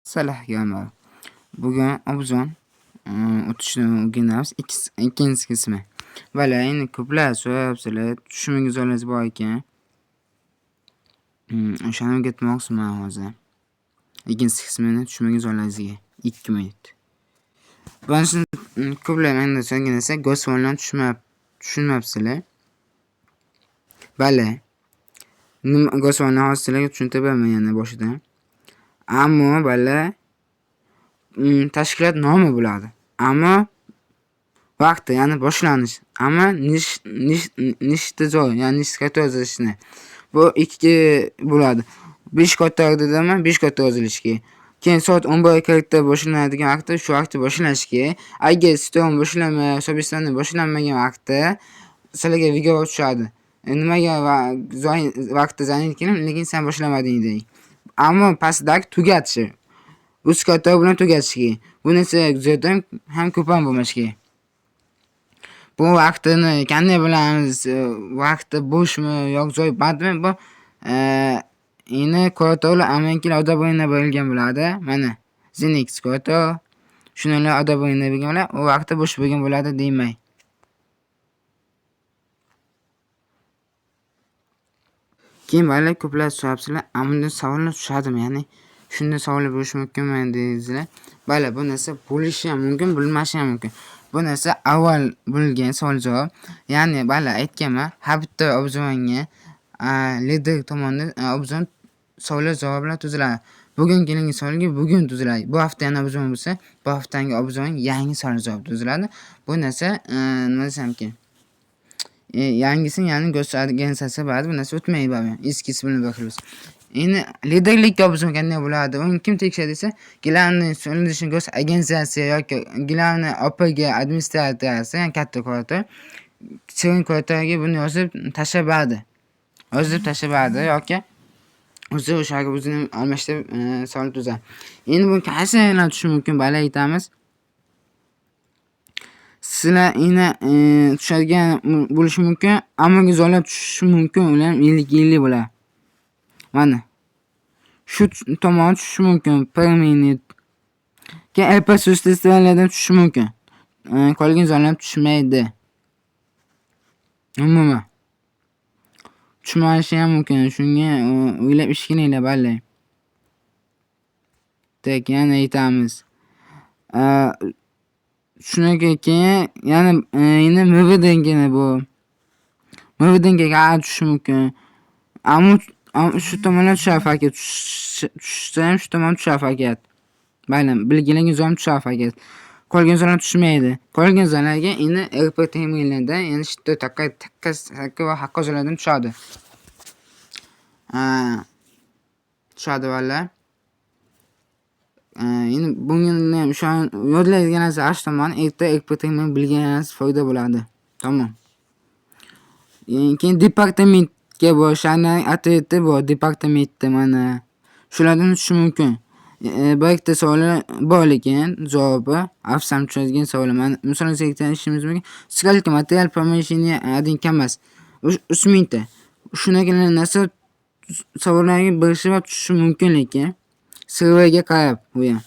Salahga bugun obzon o'tishni o'rganamiz. Ikkinchi qismi. Valla endi ko'plar so'rayapsizlar, tushumingiz bor ekan. O'shani o'rgatmoqchiman hozir. Ikkinchi qismini tushumingiz 2 minut. Birinchi ko'plar endi so'raganda Gosvalni tushunmabsizlar. Valla nima Gosvalni hozir sizlarga tushuntirib beraman yana boshidan. Ammo valla tashkilot nomi bo'ladi. Ammo vaqti, ya'ni boshlanish. Ammo nishta joy, ya'ni nishta yozilishni. Bu 2 bo'ladi. 5 qator dedimmi? 5 qator yozilishi. Keyin soat 11:40 boshlanadigan vaqtda shu vaqtda boshlanishi. Agar sitom boshlanmay, sobistani boshlanmagan vaqtda sizlarga video tushadi. Nimaga vaqtda zanitkin, lekin sen boshlamading deydi. Ammo pastdagi tugatishi. Uz qator bilan tugatishi. Bunisi zo'rdan ham ko'p ham bo'lmashi kerak. Bu vaqtini qanday bilamiz? Vaqti bo'shmi yoki joy badmi? Bu endi ko'rato'g'li amankilar odab o'yinda berilgan bo'ladi. Mana Zenix ko'rato'g'li shunalar odab o'yinda berilgan bo'ladi. U vaqti bo'sh bo'lgan bo'ladi deymay. Keyin valla ko'plar so'rabsizlar, ammo savollar tushadimi? Ya'ni shunday savollar bo'lishi mumkinmi deysizlar. Valla bu narsa bo'lishi ham mumkin, bo'lmashi ham mumkin. Bu narsa avval bo'lgan savol-javob. Ya'ni valla aytganman, har bitta obzorga lider tomonidan obzor savol-javoblar tuziladi. Bugun kelingan savolga bugun tuziladi. Bu hafta yana obzor bo'lsa, bu haftangi obzorga yangi savol-javob tuziladi. Bu narsa nima desamki, yangisini ya'ni ko'rsatadigan narsa bor. Bu narsa o'tmaydi bari. Eskisi bilan bakamiz. Endi liderlik obzor qanday bo'ladi? Uni kim tekshiradi desa, Gilavni Solution Ghost agentsiyasi yoki Gilavni OPG administratsiyasi, ya'ni katta ko'rato'y. Kichik ko'rato'yga buni yozib tashlabadi. Yoki o'zi o'shaga o'zini almashtirib savol tuzadi. Endi bu qaysilar tushishi mumkin? Bala aytamiz. Sizlar endi tushadigan bo'lishi mumkin, ammo zo'rlar tushishi mumkin, ular yillik bo'ladi. Mana shu tomon tushishi mumkin. Per minut. Keyin LP testilardan tushishi mumkin. Qolgan zo'rlar tushmaydi. Umuman tushmashi ham mumkin. Shunga o'ylab ish qilinglar balla. Yana aytamiz. Shunga keyin yana endi MVDga bu. MVDga tushishi mumkin. Ammo shu tomondan tushar fakat. Tushsa ham shu tomon tushar fakat. Baylam, bilgilangan zo'm tushar fakat. Qolgan zo'rlar tushmaydi. Qolgan zo'rlarga endi RP terminalda yana shitto takka va haqqozlardan tushadi. Tushadi valla. Endi bunga o'sha yodlaydigan narsa ash tomon erta RP terminal bilganingiz foyda bo'ladi. Tamom. Keyin departamentga borishani ataydi bu departamentda mana shulardan tushishi mumkin. Bir ikkita savollar bor lekin javobi afsam tushadigan savollar. Mana misol keltirib ishimiz mumkin. Сколько material помещения один emas. 3 mingta. Shunaqa narsa savollarga birishi va tushishi mumkin lekin serverga qarab bu ham.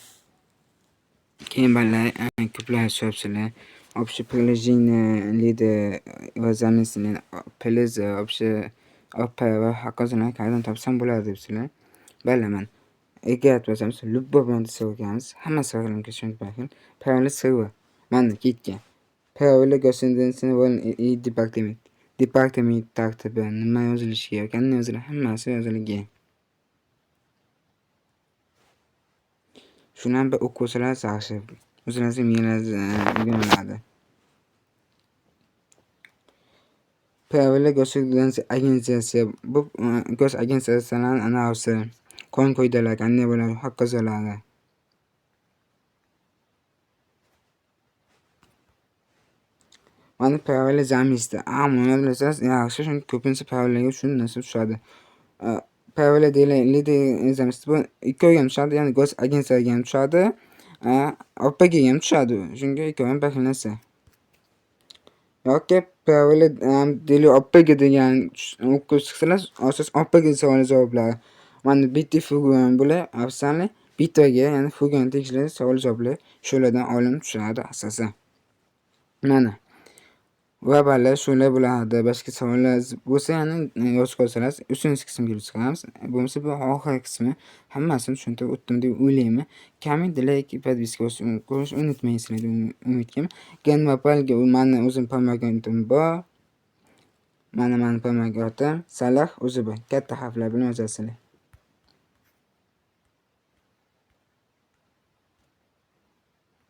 Keyin ballar ko'plar so'rabsizlar. Общее приложение лида заместитель полез общее opera haqqozini qayerdan topsam bo'ladi debsizlar. Bilaman. Agar aytmasam, любой bilan so'ragamiz, hamma savollarga tushunib bergan. Parallel server. Mana ketgan. Parallel go'shandinsin и departament. Departament tartibi nima yozilishi kerak, qanday yoziladi, hammasi yozilgan. Shuni bir o'quvchilar yaxshi. O'zlaringiz miyalaringiz Parallel go'shandinsin agensiyasi. Bu go'sh agensiyasining anavsi. Qonun qoidalar qanday bo'ladi, haqqozalari. Mana parallel zamista. Ammo yozilsa yaxshi, chunki ko'pincha parallelga shunday narsa tushadi. Parallel deyiladi zamista bu ikkovga ham tushadi, ya'ni go'sh agensiyaga ham tushadi, OPG ga ham tushadi. Chunki ikkovi ham bir xil narsa. Yoki parallel deyli OPG degan o'qib chiqsalar, asos OPG savol javoblari. Mana bitta figura bo'ladi, afsonali Bitvaga, ya'ni fugaga tegishli savol-javoblar shulardan olinib tushadi asosan. Mana. Va bali shular bo'ladi. Boshqa savollaringiz bo'lsa, ya'ni yozib qolsangiz, 3-qismga chiqamiz. Bo'lmasa bu oxirgi qismi. Hammasini tushuntirib o'tdim deb o'ylayman. Komment, like, подписка qo'yishni unutmaysizlar deb umid qilaman. Ganmapalga mani o'zim pamaganim bor. Mana mani pamagotim Salah o'zi bor. Katta harflar bilan yozasizlar.